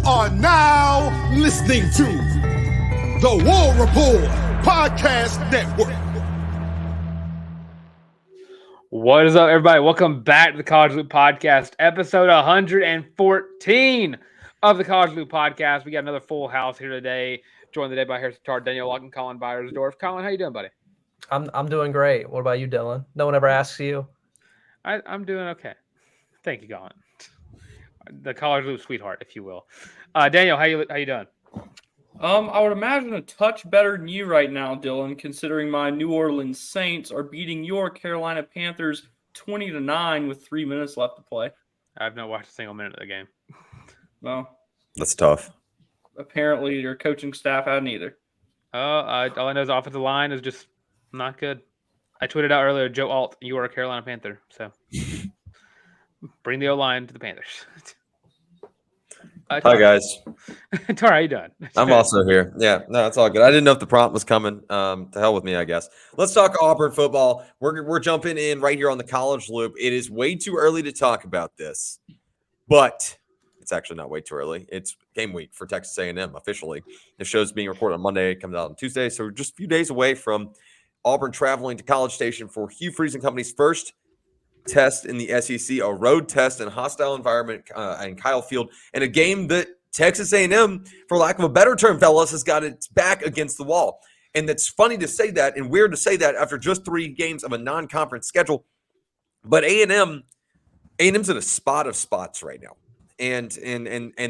are now listening to the War Report Podcast Network. What is up, everybody? Welcome back to the College Loop Podcast, episode 114 of the College Loop Podcast. We got another full house here today. Joined today by Tarr, DanielJLocke, and Colin Beyersdorf. Colin, how you doing, buddy? I'm doing great. What about you, Dylan? No one ever asks you. I'm doing okay. Thank you, Colin. The College Loop sweetheart, if you will. Daniel, how you doing? I would imagine a touch better than you right now, Dylan, considering my New Orleans Saints are beating your Carolina Panthers 20-9 with 3 minutes left to play. I've not watched a single minute of the game. Well, that's tough. Apparently, your coaching staff hadn't either. All I know is the offensive line is just not good. I tweeted out earlier, Joe Alt, you are a Carolina Panther, so bring the O-line to the Panthers. Hi, guys. Tarr, how you doing? I'm also here. Yeah, no, it's all good. I didn't know if the prompt was coming. To hell with me, I guess. Let's talk Auburn football. We're jumping in right here on the College Loop. It is way too early to talk about this, but it's actually not way too early. It's game week for Texas A&M officially. The show's being recorded on Monday. It comes out on Tuesday, so we're just a few days away from Auburn traveling to College Station for Hugh Freeze and Company's first test in the SEC, a road test in a hostile environment in Kyle Field, and a game that Texas A&M, for lack of a better term, fellas, has got its back against the wall. And that's funny to say that and weird to say that after just 3 games of a non-conference schedule. But A&M's in a spot of spots right now. And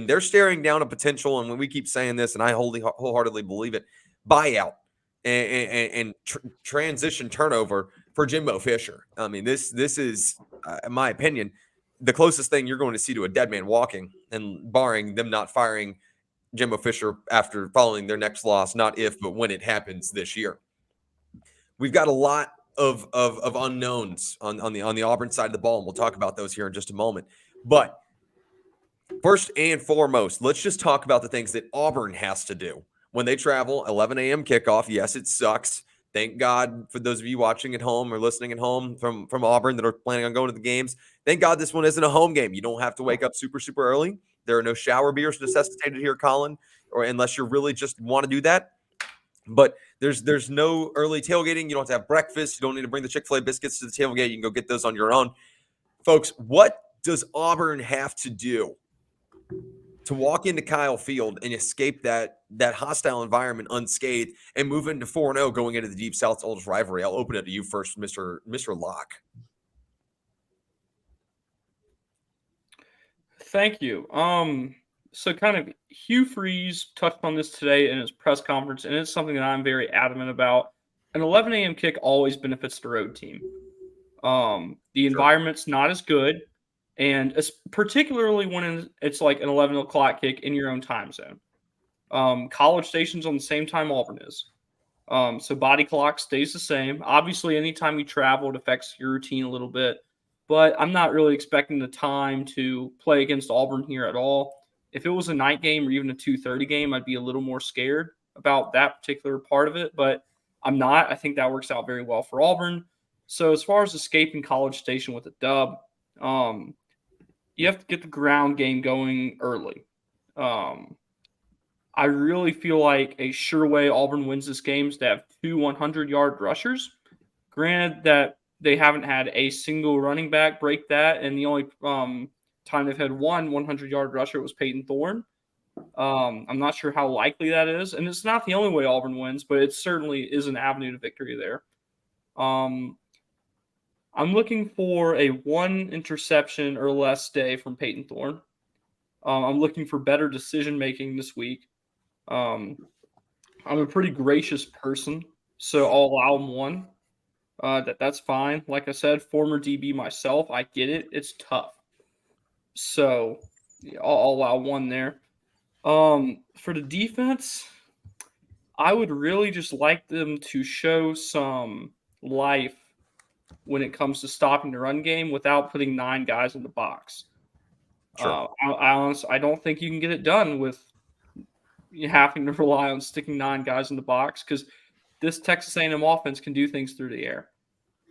they're staring down a potential, and when we keep saying this, and I wholeheartedly believe it, buyout and transition turnover for Jimbo Fisher. I mean, this is, in my opinion, the closest thing you're going to see to a dead man walking, and barring them not firing Jimbo Fisher after following their next loss, not if, but when it happens this year. We've got a lot of unknowns on the Auburn side of the ball, and we'll talk about those here in just a moment. But first and foremost, let's just talk about the things that Auburn has to do when they travel. 11 a.m. kickoff. Yes, it sucks. Thank God for those of you watching at home or listening at home from Auburn that are planning on going to the games. Thank God this one isn't a home game. You don't have to wake up super, super early. There are no shower beers necessitated here, Colin, or unless you really just want to do that. But there's no early tailgating. You don't have to have breakfast. You don't need to bring the Chick-fil-A biscuits to the tailgate. You can go get those on your own. Folks, what does Auburn have to do to walk into Kyle Field and escape that hostile environment unscathed and move into 4-0 going into the Deep South's oldest rivalry? I'll open it to you first, Mr. Locke. Thank you. So kind of Hugh Freeze touched on this today in his press conference, and it's something that I'm very adamant about. An 11 a.m. kick always benefits the road team. The environment's not as good, and particularly when it's like an 11 o'clock kick in your own time zone. College Station's on the same time Auburn is. So body clock stays the same. Obviously, anytime you travel, it affects your routine a little bit. But I'm not really expecting the time to play against Auburn here at all. If it was a night game or even a 2:30 game, I'd be a little more scared about that particular part of it. But I'm not. I think that works out very well for Auburn. So as far as escaping College Station with a dub, you have to get the ground game going early. I really feel like a sure way Auburn wins this game is to have 2 100-yard rushers. Granted that they haven't had a single running back break that, and the only time they've had one 100-yard rusher was Peyton Thorne. I'm not sure how likely that is, and it's not the only way Auburn wins, but it certainly is an avenue to victory there. I'm looking for a 1 interception or less day from Peyton Thorne. I'm looking for better decision-making this week. I'm a pretty gracious person, so I'll allow him 1. That's fine. Like I said, former DB myself, I get it. It's tough. So I'll allow 1 there. For the defense, I would really just like them to show some life when it comes to stopping the run game without putting 9 guys in the box. Sure. I don't think you can get it done with having to rely on sticking 9 guys in the box, because this Texas A&M offense can do things through the air.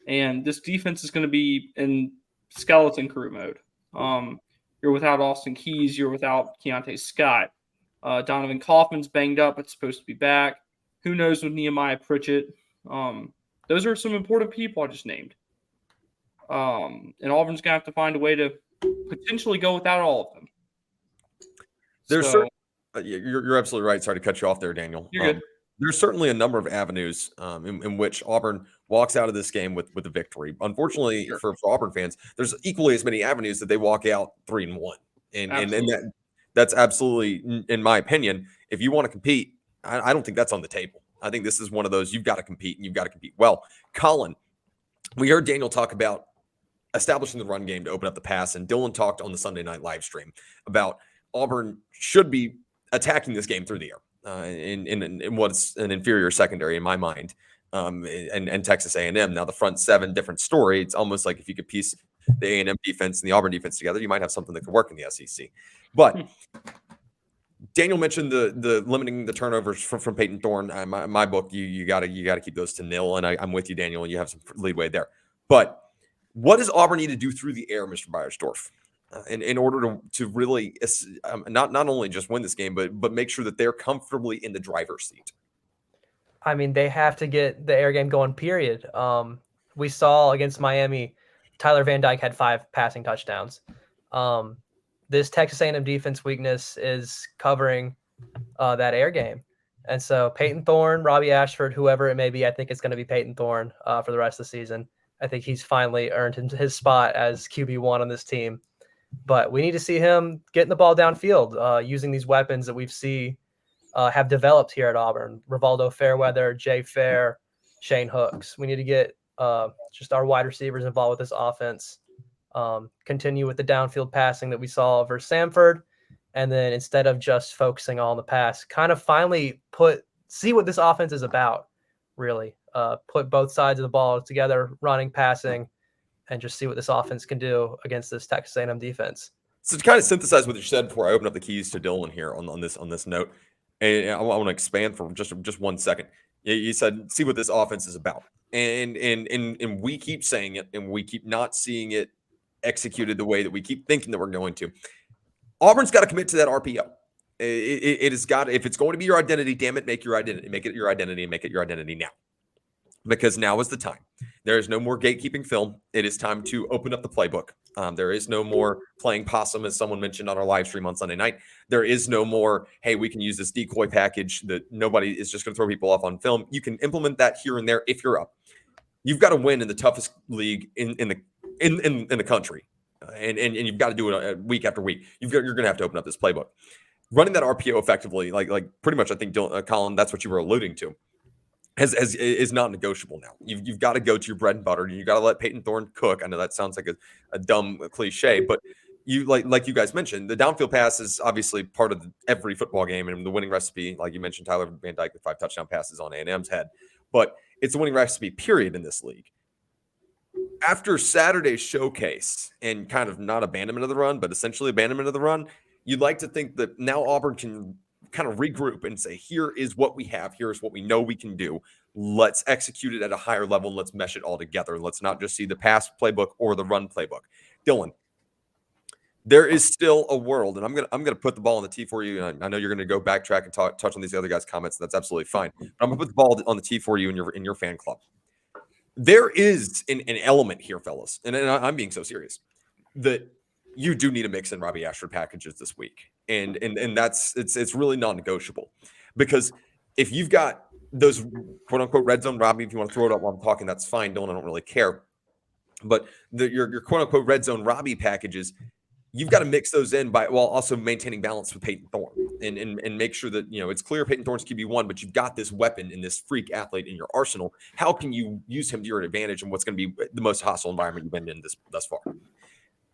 And this defense is going to be in skeleton crew mode. You're without Austin Keys. You're without Keontae Scott. Donovan Kaufman's banged up, but supposed to be back. Who knows with Nehemiah Pritchett? Those are some important people I just named. And Auburn's going to have to find a way to potentially go without all of them. You're absolutely right. Sorry to cut you off there, Daniel. You're good. There's certainly a number of avenues in which Auburn walks out of this game with a victory. Unfortunately, for Auburn fans, there's equally as many avenues that they walk out 3-1. And that's absolutely, in my opinion, if you want to compete, I don't think that's on the table. I think this is one of those you've got to compete, and you've got to compete well. Colin, we heard Daniel talk about establishing the run game to open up the pass, and Dylan talked on the Sunday night live stream about Auburn should be attacking this game through the air in what's an inferior secondary in my mind, and Texas A&M. Now, the front seven, different story. It's almost like if you could piece the A&M defense and the Auburn defense together, you might have something that could work in the SEC. But Daniel mentioned the limiting the turnovers from Peyton Thorne. My book, you got to keep those to nil, and I'm with you, Daniel. You have some leeway there. But what does Auburn need to do through the air, Mr. Beyersdorf, in order to really not only just win this game, but make sure that they're comfortably in the driver's seat? I mean, they have to get the air game going, period. We saw against Miami, Tyler Van Dyke had 5 passing touchdowns. This Texas A&M defense weakness is covering that air game. And so Peyton Thorne, Robbie Ashford, whoever it may be, I think it's going to be Peyton Thorne for the rest of the season. I think he's finally earned his spot as QB1 on this team. But we need to see him getting the ball downfield, using these weapons that we've seen have developed here at Auburn. Rivaldo Fairweather, Jay Fair, Shane Hooks. We need to get just our wide receivers involved with this offense. Continue with the downfield passing that we saw versus Samford. And then instead of just focusing on the pass, kind of finally see what this offense is about, really. Put both sides of the ball together, running, passing, and just see what this offense can do against this Texas A&M defense. So to kind of synthesize what you said before I open up the keys to Dylan here on this note, and I want to expand for just 1 second. You said, see what this offense is about. And we keep saying it, and we keep not seeing it executed the way that we keep thinking that we're going to. Auburn's got to commit to that RPO. It has got, if it's going to be your identity, damn it, make it your identity, and make it your identity now. Because now is the time. There is no more gatekeeping film. It is time to open up the playbook. There is no more playing possum, as someone mentioned on our live stream on Sunday night. There is no more, hey, we can use this decoy package that nobody is just going to throw people off on film. You can implement that here and there if you're up. You've got to win in the toughest league in the country, and you've got to do it week after week. You're going to have to open up this playbook. Running that RPO effectively, like pretty much, I think, Colin, that's what you were alluding to. Is not negotiable now. You've got to go to your bread and butter, and you got to let Peyton Thorne cook. I know that sounds like a dumb cliche, but you like you guys mentioned, the downfield pass is obviously part of every football game, and the winning recipe, like you mentioned, Tyler Van Dyke with 5 touchdown passes on A&M's head, but it's a winning recipe, period, in this league. After Saturday's showcase and kind of not abandonment of the run, but essentially abandonment of the run, you'd like to think that now Auburn can kind of regroup and say, here is what we have. Here's what we know we can do. Let's execute it at a higher level, and let's mesh it all together. Let's not just see the pass playbook or the run playbook. Dylan, there is still a world, and I'm gonna put the ball on the tee for you. And I know you're gonna go backtrack and touch on these other guys' comments. That's absolutely fine. But I'm gonna put the ball on the tee for you in your fan club. There is an element here, fellas, and I'm being so serious, that you do need to mix in Robbie Ashford packages this week. And that's it's really non-negotiable, because if you've got those quote unquote red zone Robbie, if you want to throw it up while I'm talking, that's fine. I don't really care. But your quote unquote red zone Robbie packages, you've got to mix those in while also maintaining balance with Peyton Thorne and make sure that it's clear Peyton Thorne's QB1, but you've got this weapon and this freak athlete in your arsenal. How can you use him to your advantage in what's going to be the most hostile environment you've been in thus far?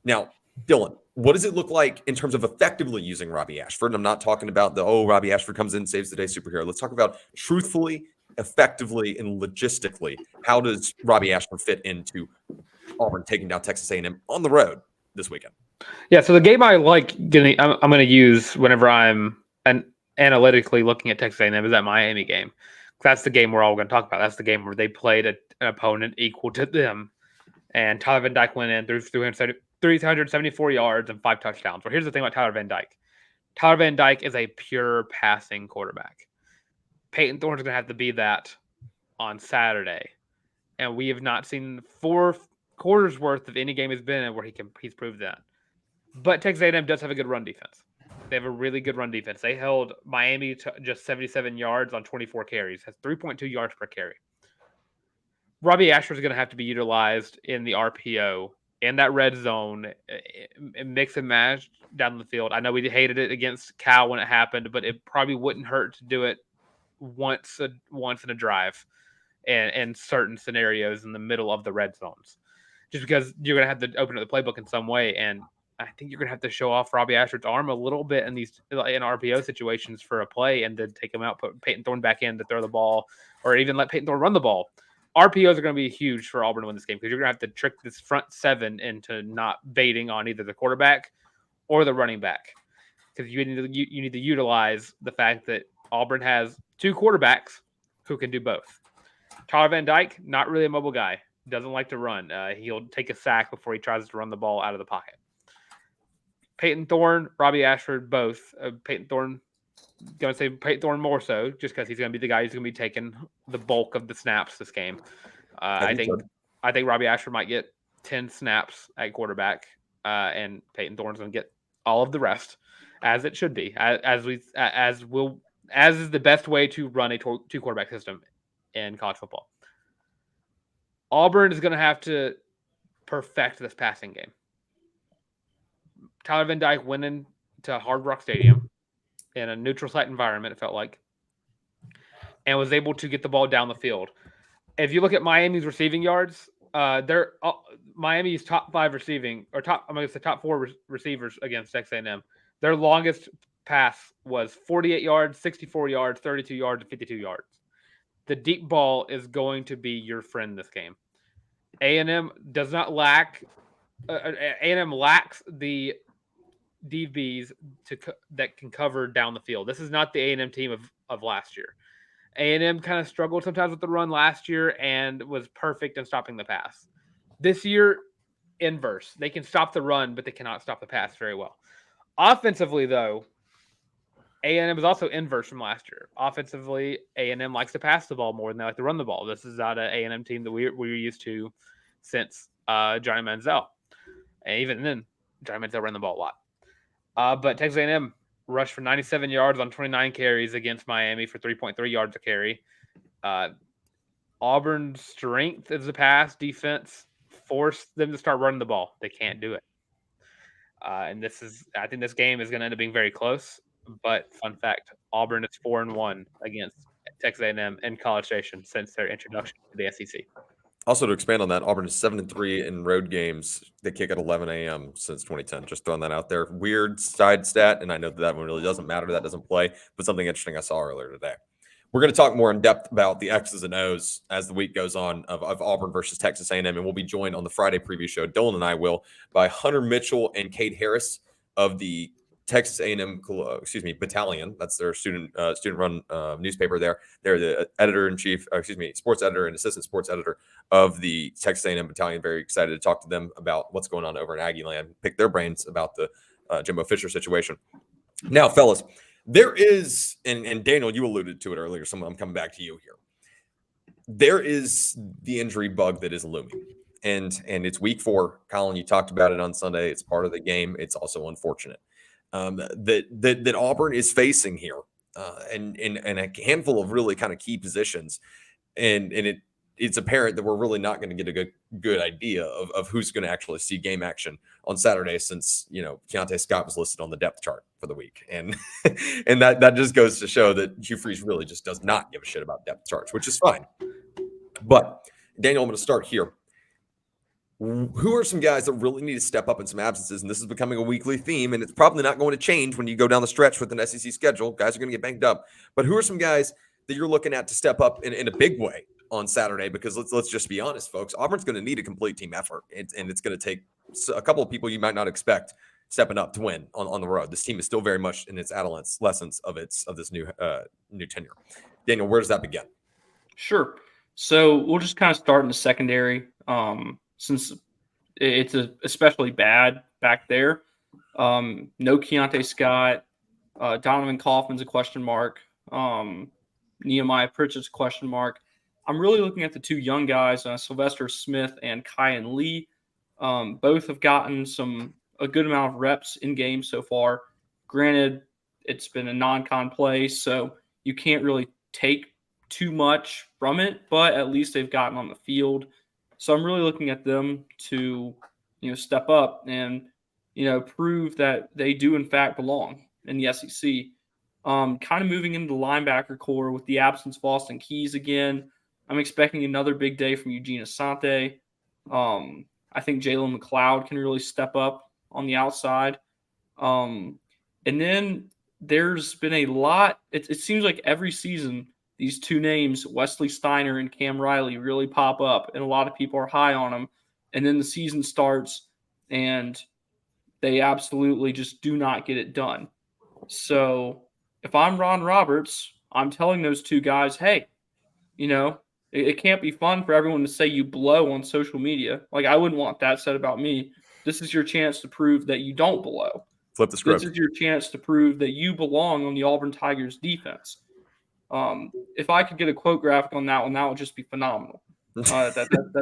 Now, Dylan, what does it look like in terms of effectively using Robbie Ashford? And I'm not talking about Robbie Ashford comes in, saves the day superhero. Let's talk about truthfully, effectively, and logistically. How does Robbie Ashford fit into Auburn taking down Texas A&M on the road this weekend? Yeah, so the game I'm going to use whenever I'm analytically looking at Texas A&M is that Miami game. That's the game we're all going to talk about. That's the game where they played an opponent equal to them. And Tyler Van Dyke went in through 374 yards and 5 touchdowns. Well, here's the thing about Tyler Van Dyke. Tyler Van Dyke is a pure passing quarterback. Peyton Thorne's going to have to be that on Saturday. And we have not seen 4 quarters worth of any game he's been in where he's proved that. But Texas A&M does have a good run defense. They have a really good run defense. They held Miami to just 77 yards on 24 carries. Has 3.2 yards per carry. Robbie Ashford is going to have to be utilized in the RPO, in that red zone, mix and match down the field. I know we hated it against Cal when it happened, but it probably wouldn't hurt to do it once in a drive and certain scenarios in the middle of the red zones, just because you're going to have to open up the playbook in some way. And I think you're going to have to show off Robbie Ashford's arm a little bit in RPO situations for a play, and then take him out, put Peyton Thorne back in to throw the ball, or even let Peyton Thorne run the ball. RPOs are going to be huge for Auburn to win this game, because you're going to have to trick this front 7 into not baiting on either the quarterback or the running back, because you need to utilize the fact that Auburn has 2 quarterbacks who can do both. Tyler Van Dyke, not really a mobile guy, doesn't like to run. He'll take a sack before he tries to run the ball out of the pocket. Peyton Thorne, Robbie Ashford, both. Peyton Thorne, going to say Peyton Thorne more so, just because he's going to be the guy who's going to be taking the bulk of the snaps this game. I think Robbie Ashford might get 10 snaps at quarterback, and Peyton Thorne's going to get all of the rest, as it should be, as is the best way to run a 2 quarterback system in college football. Auburn is going to have to perfect this passing game. Tyler Van Dyke went into Hard Rock Stadium in a neutral site environment, it felt like, and was able to get the ball down the field. If you look at Miami's receiving yards, Miami's top 5 receiving, or top 4 receivers against Texas A&M, their longest pass was 48 yards, 64 yards, 32 yards, and 52 yards. The deep ball is going to be your friend this game. A&M does not lack. A&M lacks the DBs that can cover down the field. This is not the A&M team of last year. A&M kind of struggled sometimes with the run last year and was perfect in stopping the pass. This year, inverse. They can stop the run, but they cannot stop the pass very well. Offensively, though, A&M is also inverse from last year. Offensively, A&M likes to pass the ball more than they like to run the ball. This is not an A&M team that we're used to since Johnny Manziel. And even then, Johnny Manziel ran the ball a lot. But Texas A&M rushed for 97 yards on 29 carries against Miami for 3.3 yards a carry. Auburn's strength as a pass defense forced them to start running the ball. They can't do it. I think this game is going to end up being very close. But fun fact, Auburn is 4-1 against Texas A&M in College Station since their introduction to the SEC. Also, to expand on that, Auburn is 7-3 in road games. They kick at 11 a.m. since 2010. Just throwing that out there. Weird side stat, and I know that one really doesn't matter. That doesn't play, but something interesting I saw earlier today. We're going to talk more in depth about the X's and O's as the week goes on of Auburn versus Texas A&M, and we'll be joined on the Friday preview show, Dylan and I will, by Hunter Mitchell and Kate Harris of the Texas A&M, battalion. That's their student-run newspaper there. They're the editor-in-chief, sports editor and assistant sports editor of the Texas A&M battalion. Very excited to talk to them about what's going on over in Aggie land, pick their brains about the Jimbo Fisher situation. Now, fellas, there is, and Daniel, you alluded to it earlier, so I'm coming back to you here. There is the injury bug that is looming. And it's week 4. Colin, you talked about it on Sunday. It's part of the game. It's also unfortunate. That Auburn is facing here, and a handful of really kind of key positions, and it's apparent that we're really not going to get a good idea of who's going to actually see game action on Saturday, since Keontae Scott was listed on the depth chart for the week, and and that just goes to show that Hugh Freeze really just does not give a shit about depth charts, which is fine. But Daniel, I'm going to start here. Who are some guys that really need to step up in some absences? And this is becoming a weekly theme, and it's probably not going to change when you go down the stretch with an SEC schedule. Guys are going to get banged up. But who are some guys that you're looking at to step up in a big way on Saturday? Because let's just be honest, folks. Auburn's going to need a complete team effort, and it's going to take a couple of people you might not expect stepping up to win on the road. This team is still very much in its adolescence of this new tenure. Daniel, where does that begin? Sure. So we'll just kind of start in the secondary. Since it's especially bad back there. No Keontae Scott, Donovan Kaufman's a question mark. Nehemiah Pritchett's a question mark. I'm really looking at the two young guys, Sylvester Smith and Kyan Lee. Both have gotten a good amount of reps in games so far. Granted, it's been a non-con play, so you can't really take too much from it, but at least they've gotten on the field. So I'm really looking at them to, step up and, prove that they do in fact belong in the SEC. Kind of moving into the linebacker core with the absence of Austin Keys again. I'm expecting another big day from Eugene Asante. I think Jalen McLeod can really step up on the outside. And then there's been a lot. It seems like every season these two names, Wesley Steiner and Cam Riley, really pop up, and a lot of people are high on them. And then the season starts, and they absolutely just do not get it done. So if I'm Ron Roberts, I'm telling those two guys, hey, it can't be fun for everyone to say you blow on social media. Like, I wouldn't want that said about me. This is your chance to prove that you don't blow. Flip the script. This is your chance to prove that you belong on the Auburn Tigers defense. If I could get a quote graphic on that one, that would just be phenomenal. That's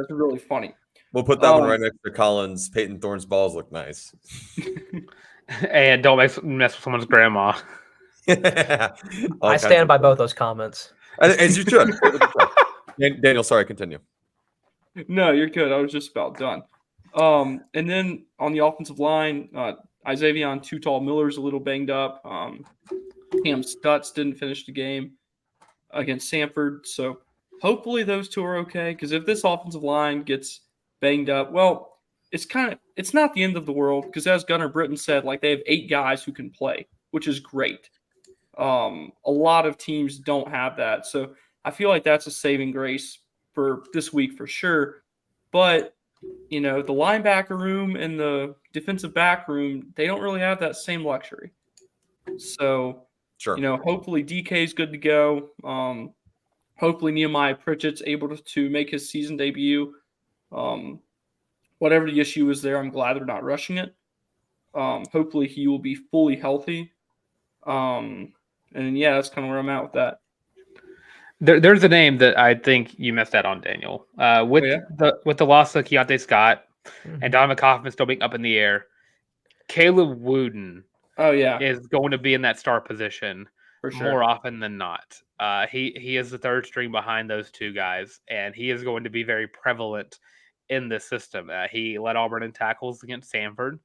really funny. We'll put that one right next to Colin's. Peyton Thorne's balls look nice. And don't mess with someone's grandma. I stand by both those comments. As you should. Daniel, sorry, continue. No, you're good. I was just about done. And then on the offensive line, Isavion Too-Tall-Miller's a little banged up. Cam Stutz didn't finish the game against Samford. So hopefully those two are okay, because if this offensive line gets banged up, well, it's not the end of the world, because as Gunnar Britton said, like, they have 8 guys who can play, which is great. A lot of teams don't have that. So I feel like that's a saving grace for this week for sure. But, the linebacker room and the defensive back room, they don't really have that same luxury. So, sure. Hopefully DK is good to go. Hopefully Nehemiah Pritchett's able to make his season debut. Whatever the issue is there, I'm glad they're not rushing it. Hopefully he will be fully healthy. And yeah, that's kind of where I'm at with that. There's a name that I think you missed out on, Daniel. With the loss of Keontae Scott and Donovan Kaufman still being up in the air, Caleb Wooden is going to be in that star position for sure, more often than not. He is the third string behind those two guys, and he is going to be very prevalent in this system. He led Auburn in tackles against Samford.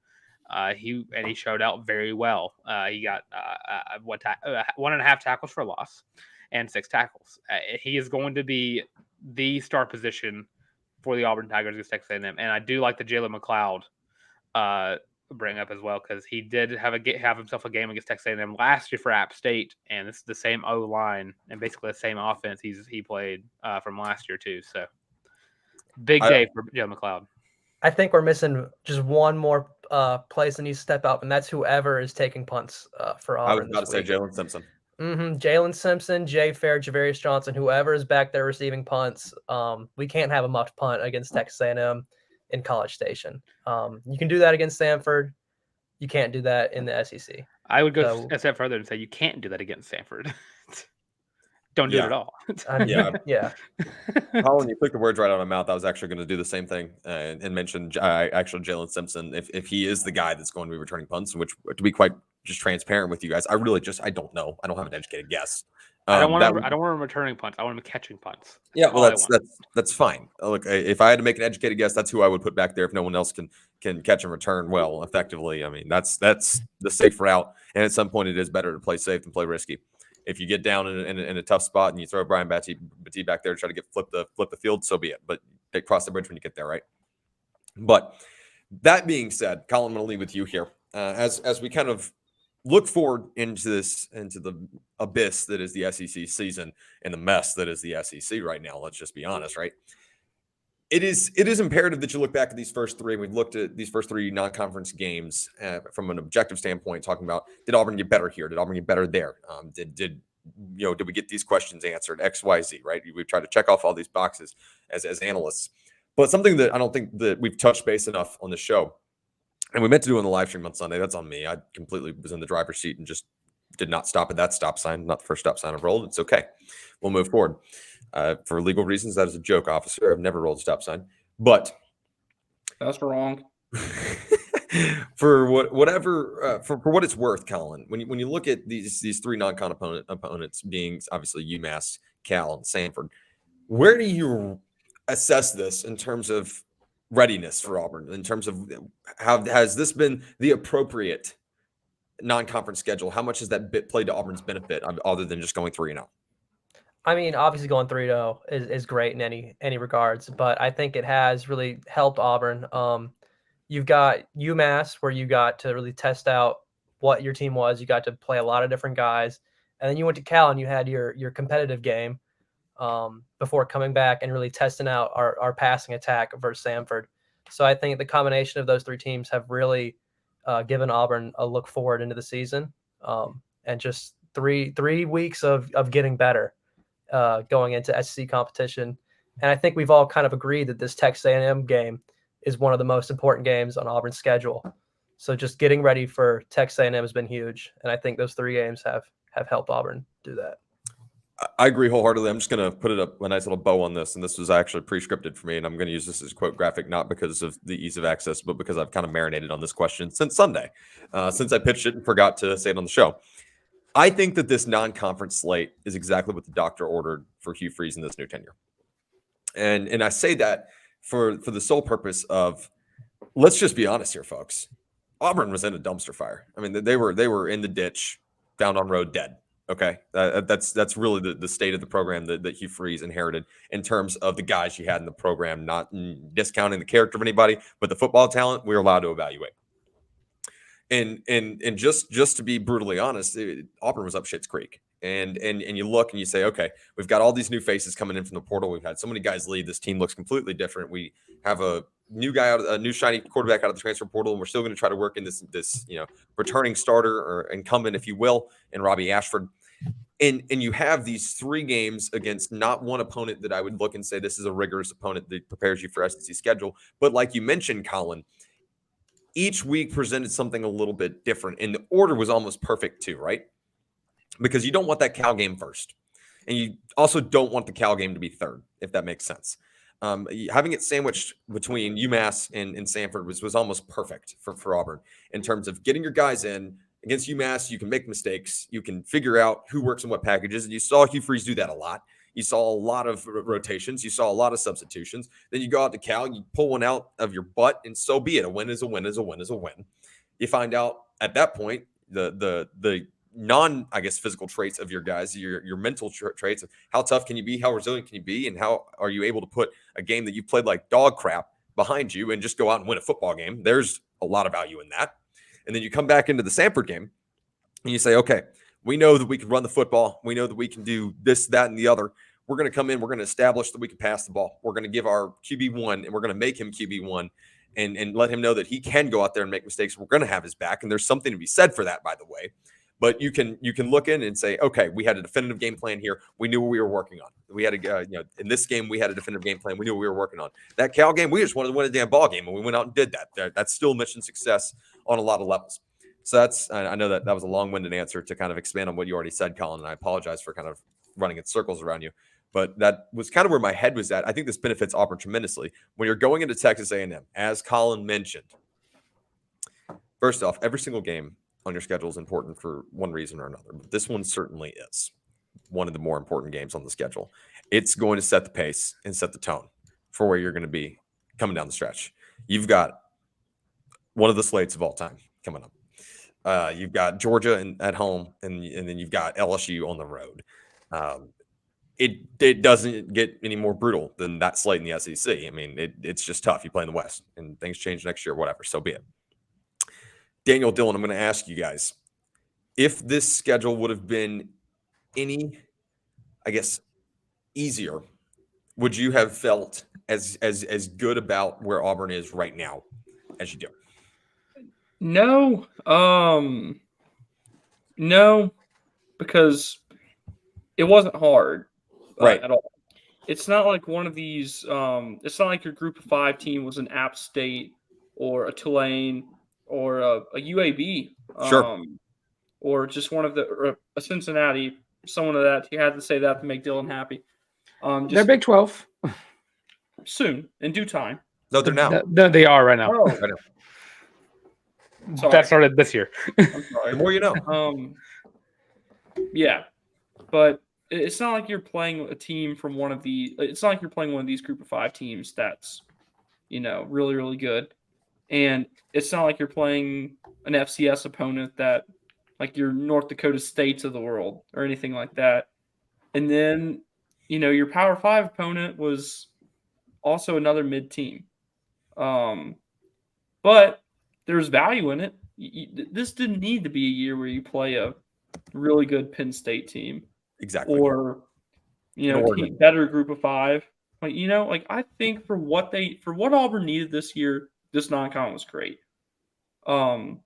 He showed out very well. He got 1.5 tackles for loss and 6 tackles. He is going to be the star position for the Auburn Tigers against Texas A&M. And I do like the Jalen McLeod bring up as well, because he did have himself a game against Texas A&M last year for App State, and it's the same O-line and basically the same offense he played from last year too. So big day for Jalen McLeod. I think we're missing just one more place that needs to step up, and that's whoever is taking punts for Auburn. I was about to say Jalen Simpson. Jalen Simpson, Jay Fair, Javarius Johnson, whoever is back there receiving punts. We can't have a muffed punt against Texas A&M in College Station. You can do that against Samford. You can't do that in the SEC. I would go a step further and say you can't do that against Samford. Don't do it at all. Yeah. Colin, you took the words right out of my mouth. I was actually going to do the same thing and mention actually Jalen Simpson if he is the guy that's going to be returning punts, which, to be quite just transparent with you guys, I don't know. I don't have an educated guess. I don't want him returning punts. I want him catching punts. Yeah, well, that's fine. Look, if I had to make an educated guess, that's who I would put back there if no one else can catch and return well effectively. I mean, that's the safe route, and at some point, it is better to play safe than play risky. If you get down in a tough spot and you throw Brian Batty back there to try to flip the field, so be it. But they cross the bridge when you get there, right? But that being said, Colin, I'm going to leave with you here as we kind of look forward into the abyss that is the SEC season and the mess that is the SEC right now. Let's just be honest, right? It is imperative that you look back at these first 3. We've looked at these first 3 non-conference games from an objective standpoint, talking about, did Auburn get better here? Did Auburn get better there? Did we get these questions answered? X, Y, Z, right? We've tried to check off all these boxes as analysts. But something that I don't think that we've touched base enough on the show, and we meant to do on the live stream on Sunday. That's on me. I completely was in the driver's seat and just did not stop at that stop sign, not the first stop sign I've rolled. It's okay. We'll move forward. For legal reasons, that is a joke, officer. I've never rolled a stop sign. But That's wrong. for whatever for what it's worth, Colin, when you look at these three non-con opponents being obviously UMass, Cal, and Sanford, where do you assess this in terms of readiness for Auburn? In terms of how has this been the appropriate non-conference schedule? How much has that played to Auburn's benefit other than just going 3-0? I mean, obviously going 3-0 is great in any regards, but I think it has really helped Auburn. You've got UMass where you got to really test out what your team was. You got to play a lot of different guys, and then you went to Cal and you had your competitive game before coming back and really testing out our passing attack versus Sanford. So I think the combination of those three teams have really given Auburn a look forward into the season, and just three weeks of getting better going into SEC competition. And I think we've all kind of agreed that this Texas A&M game is one of the most important games on Auburn's schedule. So just getting ready for Texas A&M has been huge, and I think those three games have helped Auburn do that. I agree wholeheartedly. I'm just going to put a nice little bow on this, and this was actually pre-scripted for me, and I'm going to use this as a quote graphic, not because of the ease of access, but because I've kind of marinated on this question since Sunday, since I pitched it and forgot to say it on the show. I think that this non-conference slate is exactly what the doctor ordered for Hugh Freeze in this new tenure. And I say that for the sole purpose of, let's just be honest here, folks. Auburn was in a dumpster fire. I mean, they were in the ditch, found on road, dead. Okay, that's really the state of the program that Hugh Freeze inherited in terms of the guys he had in the program, not discounting the character of anybody, but the football talent we were allowed to evaluate. And just to be brutally honest, Auburn was up Schitt's Creek. And you look and you say, okay, we've got all these new faces coming in from the portal. We've had so many guys leave. This team looks completely different. We have a new guy a new shiny quarterback out of the transfer portal, and we're still going to try to work in this returning starter or incumbent, if you will, in Robbie Ashford. And you have these three games against not one opponent that I would look and say this is a rigorous opponent that prepares you for SEC schedule, but like you mentioned, Colin, each week presented something a little bit different, and the order was almost perfect too, right? Because you don't want that Cal game first, and you also don't want the Cal game to be third, if that makes sense. Having it sandwiched between UMass and Sanford was almost perfect for Auburn in terms of getting your guys in. Against UMass, you can make mistakes. You can figure out who works in what packages, and you saw Hugh Freeze do that a lot. You saw a lot of rotations. You saw a lot of substitutions. Then you go out to Cal, you pull one out of your butt, and so be it. A win is a win is a win is a win. You find out at that point the non, I guess, physical traits of your guys, your mental traits of how tough can you be, how resilient can you be, and how are you able to put a game that you played like dog crap behind you and just go out and win a football game. There's a lot of value in that. And then you come back into the Sanford game and you say, okay, we know that we can run the football. We know that we can do this, that, and the other. We're going to come in. We're going to establish that we can pass the ball. We're going to give our QB1, and we're going to make him QB1 and let him know that he can go out there and make mistakes. We're going to have his back. And there's something to be said for that, by the way. But you can look in and say, okay, we had a definitive game plan here. We knew what we were working on. We had in this game, we had a definitive game plan. We knew what we were working on. That Cal game, we just wanted to win a damn ball game, and we went out and did that. That's still mission success on a lot of levels. So I know that was a long-winded answer to kind of expand on what you already said, Colin, and I apologize for kind of running in circles around you. But that was kind of where my head was at. I think this benefits Auburn tremendously. When you're going into Texas A&M, as Colin mentioned, first off, every single game on your schedule is important for one reason or another. But this one certainly is one of the more important games on the schedule. It's going to set the pace and set the tone for where you're going to be coming down the stretch. You've got one of the slates of all time coming up. You've got Georgia at home, and then you've got LSU on the road. It doesn't get any more brutal than that slate in the SEC. I mean, it's just tough. You play in the West, and things change next year, whatever. So be it. Daniel, Dylan, I'm going to ask you guys, if this schedule would have been any, I guess, easier, would you have felt as good about where Auburn is right now as you do? No. No, because it wasn't hard Right. at all. It's not like one of these it's not like your group of 5 team was an App State or a Tulane or a UAB. Sure. or just one of or a Cincinnati, someone of that. You had to say that to make Dylan happy. They're Just Big 12. soon, in due time. No, they're now. No, they are right now. Oh, I know. sorry. That started this year. I'm sorry. The more you know. Yeah, but it's not like you're playing a team from one of the. It's not like you're playing one of these Group of 5 teams that's, really, really good, and it's not like you're playing an FCS opponent that, like your North Dakota States of the world or anything like that. And then, your Power 5 opponent was also another mid team. But there's value in it. This didn't need to be a year where you play a really good Penn State team. Exactly. Or, better Group of 5. I think for what Auburn needed this year, this non-con was great. Cal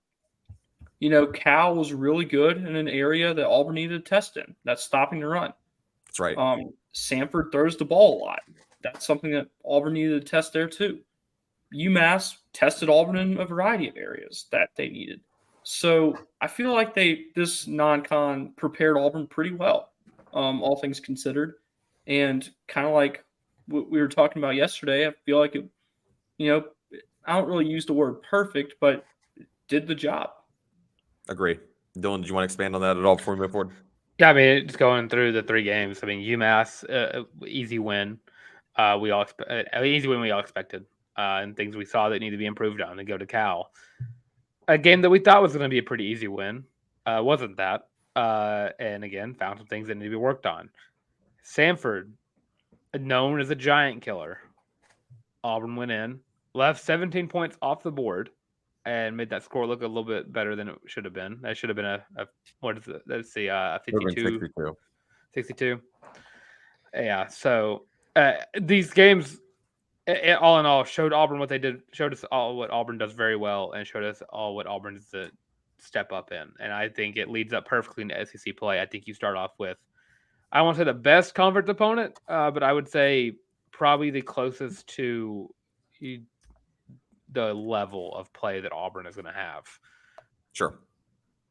was really good in an area that Auburn needed to test in. That's stopping the run. That's right. Samford throws the ball a lot. That's something that Auburn needed to test there too. UMass tested Auburn in a variety of areas that they needed. So I feel like this non-con prepared Auburn pretty well, all things considered. And kind of like what we were talking about yesterday, I feel like it, I don't really use the word perfect, but it did the job. Agree. Dylan, did you want to expand on that at all before we move forward? Yeah, I mean, just going through the 3 games. I mean, UMass, easy win. Easy win we all expected. And things we saw that need to be improved on. And go to Cal. A game that we thought was going to be a pretty easy win. Wasn't that. And again, found some things that need to be worked on. Samford, known as a giant killer. Auburn went in, left 17 points off the board, and made that score look a little bit better than it should have been. That should have been a what is it? Let's see, 52. 62. Yeah. So these games, all in all, showed Auburn what they did. Showed us all what Auburn does very well, and showed us all what Auburn is to step up in. And I think it leads up perfectly into SEC play. I think you start off with, I won't say the best conference opponent, but I would say probably the closest to the level of play that Auburn is going to have. Sure.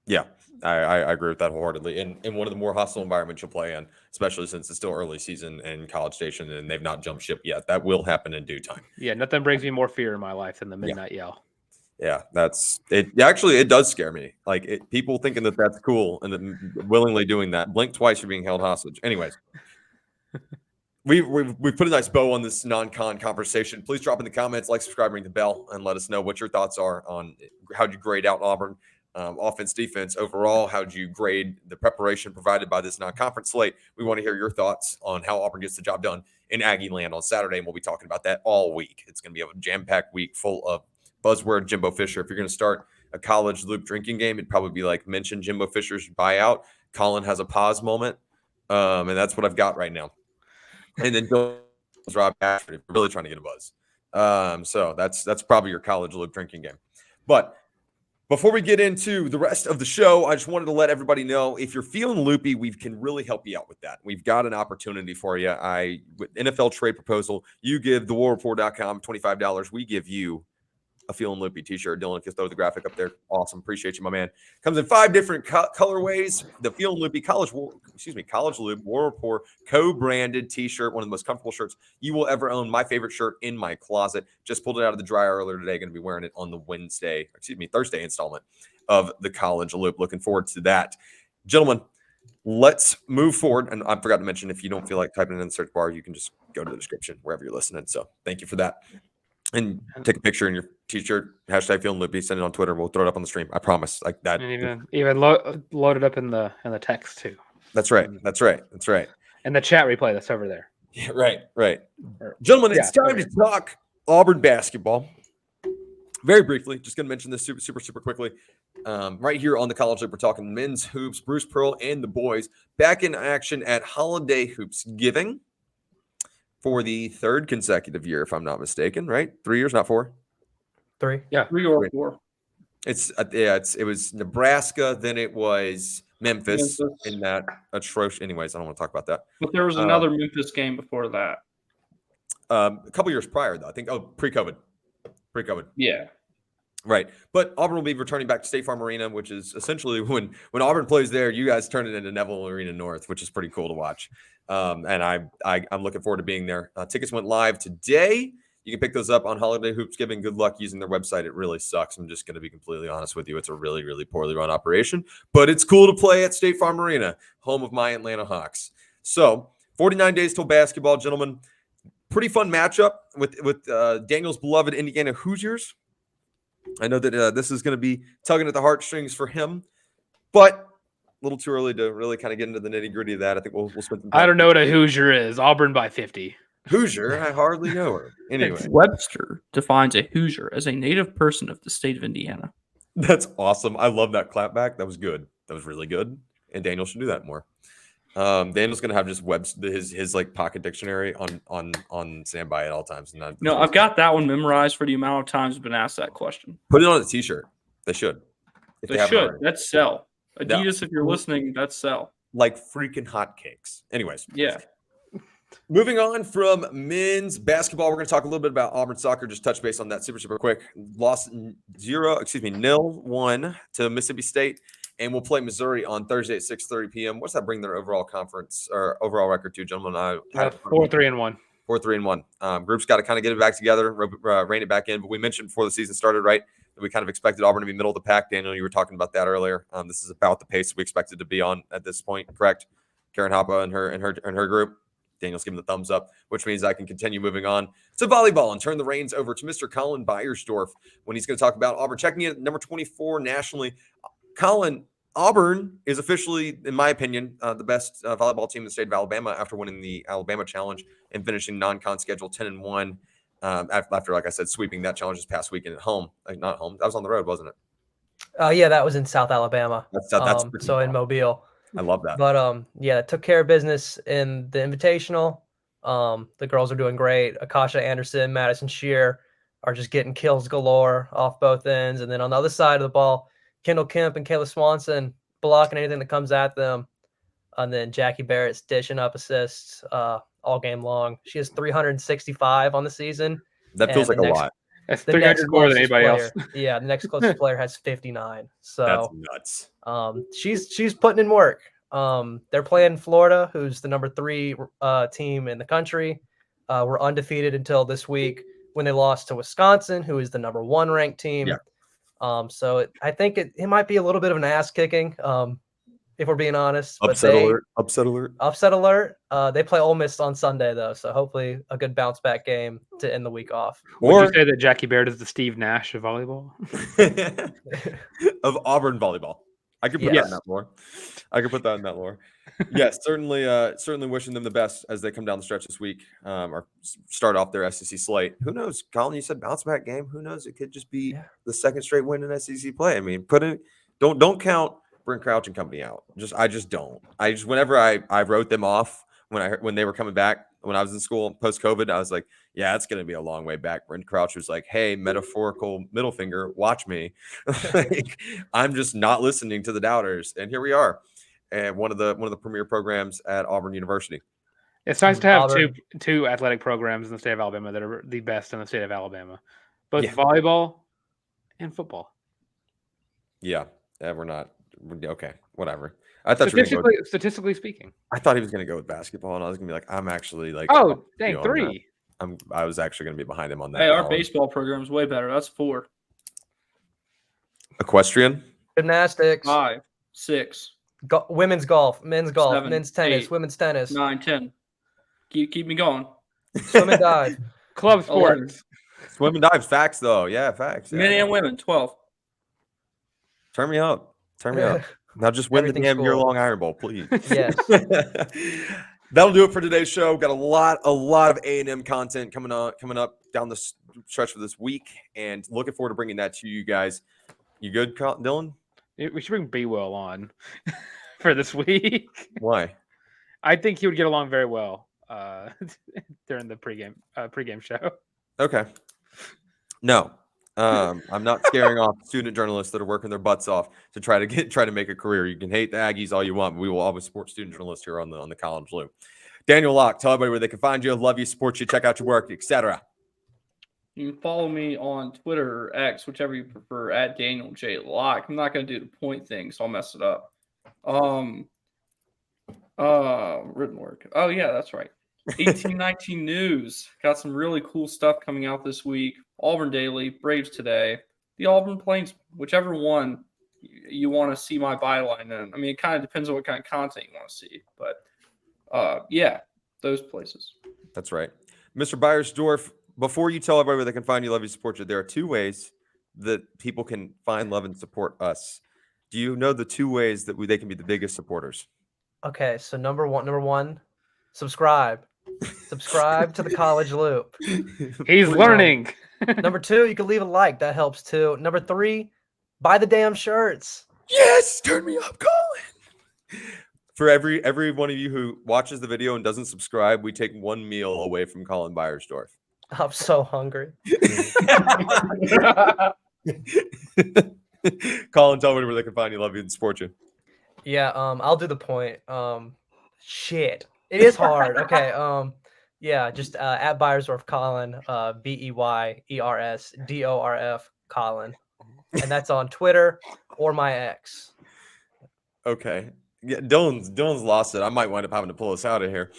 Yeah, I agree with that wholeheartedly. In one of the more hostile environments you'll play in, especially since it's still early season in College Station and they've not jumped ship yet. That will happen in due time. Yeah, nothing brings me more fear in my life than the midnight yell. Yeah, that's it. Actually, it does scare me. Like people thinking that that's cool and then willingly doing that. Blink twice, you're being held hostage. Anyways. We've put a nice bow on this non-con conversation. Please drop in the comments, like, subscribe, ring the bell, and let us know what your thoughts are on how you grade out Auburn, offense, defense, overall. How do you grade the preparation provided by this non-conference slate? We want to hear your thoughts on how Auburn gets the job done in Aggie land on Saturday, and we'll be talking about that all week. It's going to be a jam-packed week full of buzzword Jimbo Fisher. If you're going to start a college loop drinking game, it'd probably be like mention Jimbo Fisher's buyout. Colin has a pause moment, and that's what I've got right now. And then Rob Ashford, if you're really trying to get a buzz. So that's probably your college loop drinking game. But before we get into the rest of the show, I just wanted to let everybody know, if you're feeling loopy, we can really help you out with that. We've got an opportunity for you. With NFL trade proposal, you give thewarreport.com $25. We give you a Feeling Loopy t-shirt. Dylan, just throw the graphic up there. Awesome. Appreciate you, my man. Comes in 5 different colorways. The Feeling Loopy College Loop War Report co-branded t-shirt, one of the most comfortable shirts you will ever own. My favorite shirt in my closet. Just pulled it out of the dryer earlier today. Going to be wearing it on the Thursday installment of the College Loop. Looking forward to that. Gentlemen, let's move forward. And I forgot to mention, if you don't feel like typing it in the search bar, you can just go to the description wherever you're listening. So thank you for that. And take a picture in your t-shirt, hashtag Feeling Loopy, send it on Twitter. We'll throw it up on the stream. I promise. Like that. And even load it up in the text too. That's right. And the chat replay that's over there. Yeah, right. Gentlemen, it's time to talk Auburn basketball. Very briefly, just going to mention this super quickly. Right here on the College Loop, we're talking men's hoops. Bruce Pearl and the boys back in action at Holiday Hoopsgiving for the 3rd consecutive year, if I'm not mistaken, right? 3 years, not 4? 3. Yeah. 3 or 4. It was Nebraska, then it was Memphis in that atrocious. Anyways, I don't want to talk about that. But there was another Memphis game before that. A couple years prior, though. I think, pre-COVID. Yeah. Right. But Auburn will be returning back to State Farm Arena, which is essentially when Auburn plays there, you guys turn it into Neville Arena North, which is pretty cool to watch. And I'm looking forward to being there. Tickets went live today. You can pick those up on Holiday Hoopsgiving. Good luck using their website. It really sucks. I'm just going to be completely honest with you. It's a really, really poorly run operation, but it's cool to play at State Farm Arena, home of my Atlanta Hawks. So 49 days till basketball, gentlemen. Pretty fun matchup with Daniel's beloved Indiana Hoosiers. I know that this is going to be tugging at the heartstrings for him, but a little too early to really kind of get into the nitty gritty of that. I think we'll spend some time. I don't know what a Hoosier is. Auburn by 50. Hoosier? I hardly know her. Anyway. Webster defines a Hoosier as a native person of the state of Indiana. That's awesome. I love that clapback. That was good. That was really good. And Daniel should do that more. Daniel's gonna have just his like pocket dictionary on standby at all times. No, I've got that one memorized for the amount of times I've been asked that question. Put it on a t-shirt. They should. They should. That's sell. Adidas, if you're listening, that's sell. Like freaking hotcakes. Anyways. Yeah. Moving on from men's basketball, we're going to talk a little bit about Auburn soccer. Just touch base on that super quick. Lost 0-1 to Mississippi State, and we'll play Missouri on Thursday at 6:30 p.m. What's that bring their overall conference or overall record to, gentlemen? 4-3-1. 4-3-1. Group's got to kind of get it back together, rein it back in. But we mentioned before the season started, right, that we kind of expected Auburn to be middle of the pack. Daniel, you were talking about that earlier. This is about the pace we expected to be on at this point, correct? Karen Hoppa and her group. Daniel's giving the thumbs up, which means I can continue moving on to volleyball and turn the reins over to Mr. Colin Beyersdorf when he's going to talk about Auburn. Checking in at number 24 nationally. Colin, Auburn is officially, in my opinion, the best volleyball team in the state of Alabama after winning the Alabama Challenge and finishing non-con schedule 10-1 after, like I said, sweeping that challenge this past weekend at home. Not home. That was on the road, wasn't it? Yeah, that was in South Alabama. That's so in Mobile. I love that. But yeah, took care of business in the Invitational. The girls are doing great. Akasha Anderson, Madison Shear are just getting kills galore off both ends. And then on the other side of the ball, Kendall Kemp and Kayla Swanson blocking anything that comes at them. And then Jackie Barrett's dishing up assists all game long. She has 365 on the season. That feels like a lot. That's 300 more than anybody else. Yeah, the next closest player has 59. So that's nuts. She's putting in work. They're playing Florida, who's the number 3 team in the country. We're undefeated until this week when they lost to Wisconsin, who is the number 1 ranked team. Yeah. So I think it might be a little bit of an ass kicking, if we're being honest. Upset alert. Upset alert. They play Ole Miss on Sunday, though, so hopefully a good bounce back game to end the week off. Would you say that Jackie Barrett is the Steve Nash of volleyball? Of Auburn volleyball. I could put that in that lore. Yes, certainly wishing them the best as they come down the stretch this week or start off their SEC slate. Who knows? Colin, you said bounce back game. Who knows? It could just be the second straight win in SEC play. I mean, don't count Brent Crouch and company out. I just don't. Whenever I wrote them off when they were coming back when I was in school post-COVID, I was like, yeah, it's going to be a long way back. Brent Crouch was like, hey, metaphorical middle finger, watch me. I'm just not listening to the doubters. And here we are. And one of the premier programs at Auburn University. It's nice to have two athletic programs in the state of Alabama that are the best in the state of Alabama, both volleyball and football. Yeah, we're not. Okay, whatever. I thought statistically speaking, I thought he was going to go with basketball, and I was going to be like, I'm actually like, oh dang, 3. I was actually going to be behind him on that. Hey, our baseball program is way better. That's 4. Equestrian, gymnastics, 5, 6. Women's golf, men's golf, 7, men's tennis, 8, women's tennis, 9, 10. Keep me going. Swim and dive, club sports, swim and dives. Facts though, yeah, facts. Yeah. Men and women, 12. Turn me up. Now just win the damn year-long Iron Bowl, please. Yes. That'll do it for today's show. Got a lot of A&M content coming up down the stretch for this week, and looking forward to bringing that to you guys. You good, Dylan? We should bring B-Well on for this week. Why? I think he would get along very well during the pregame show. Okay. No. I'm not scaring off student journalists that are working their butts off to try to make a career. You can hate the Aggies all you want, but we will always support student journalists here on the College Loop. DanielJLocke, tell everybody where they can find you, love you, support you, check out your work, etc. You can follow me on Twitter or X, whichever you prefer, at DanielJLocke. I'm not going to do the point thing, so I'll mess it up. Written work. Oh, yeah, that's right. 1819 News. Got some really cool stuff coming out this week. Auburn Daily, Braves Today, the Auburn Plains, whichever one you want to see my byline in. I mean, it kind of depends on what kind of content you want to see, but yeah, those places. That's right. Mr. Beyersdorf, before you tell everybody where they can find you, love you, support you, there are two ways that people can find, love, and support us. Do you know the two ways that they can be the biggest supporters? Okay, so number one, subscribe. Subscribe to the College Loop. He's learning. Number 2, you can leave a like. That helps too. Number 3, buy the damn shirts. Yes, turn me up, Colin. For every one of you who watches the video and doesn't subscribe, we take one meal away from Colin Beyersdorf. I'm so hungry. Colin, tell me where they can find you, love you, and support you. Yeah, I'll do the point. Shit. It is hard. Okay. Yeah, just at BeyersdorfColin, Beyersdorf Colin. And that's on Twitter or my ex. Okay. Yeah, Dylan's lost it. I might wind up having to pull us out of here.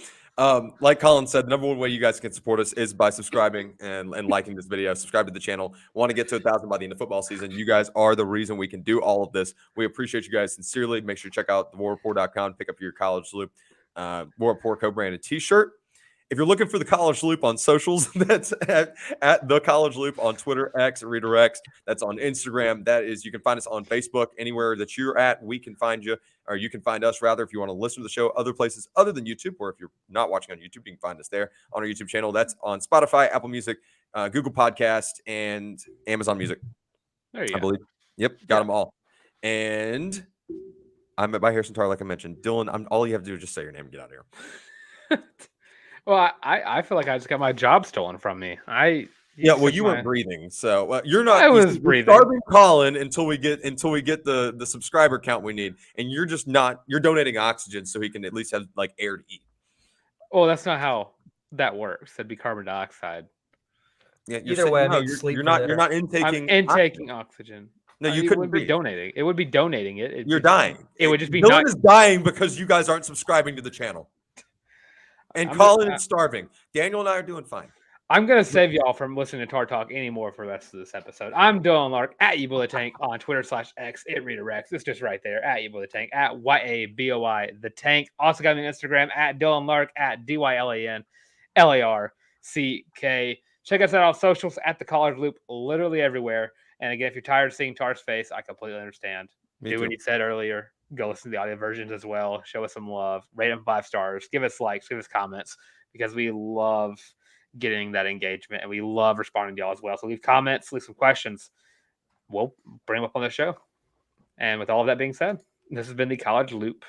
Like Colin said, the number one way you guys can support us is by subscribing and liking this video. Subscribe to the channel. Want to get to 1,000 by the end of football season. You guys are the reason we can do all of this. We appreciate you guys sincerely. Make sure to check out thewarreport.com. Pick up your College Loop War Report co-branded t-shirt. If you're looking for the College Loop on socials, that's at the College Loop on Twitter, X, Reader X. That's on Instagram. That is, you can find us on Facebook. Anywhere that you're at, we can find you, or you can find us rather if you want to listen to the show other places other than YouTube, or if you're not watching on YouTube, you can find us there on our YouTube channel. That's on Spotify, Apple Music, Google Podcast, and Amazon Music. There you go. I believe. Yep, got them all. And I'm by Harrison Tarr, like I mentioned. Dylan, all you have to do is just say your name and get out of here. Well, I feel like I just got my job stolen from me. Yeah, well, you weren't breathing, so you're not. I was breathing. Starving Colin until we get the subscriber count we need, and you're just not. You're donating oxygen so he can at least have like air to eat. Oh, that's not how that works. That'd be carbon dioxide. Yeah, Either way, you're not intaking. I'm intaking oxygen. No, you It couldn't wouldn't be donating. It would be donating it. You're dying. It would just be Dylan is dying because you guys aren't subscribing to the channel. And Colin is starving. Daniel and I are doing fine. I'm going to save y'all from listening to Tarr talk anymore for the rest of this episode. I'm Dylan Larck at YBoyTheTank on Twitter /X at ReaderX. It's just right there at YBoyTheTank at YABOY the Tank. Also got me on Instagram at Dylan Larck at DYLANLARCK. Check us out on socials at the College Loop, literally everywhere. And again, if you're tired of seeing Tarr's face, I completely understand. Do what he said earlier. Go listen to the audio versions as well. Show us some love. Rate them 5 stars. Give us likes. Give us comments because we love getting that engagement and we love responding to y'all as well. So leave comments, leave some questions. We'll bring them up on the show. And with all of that being said, this has been the College Loop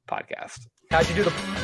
podcast. How'd you do the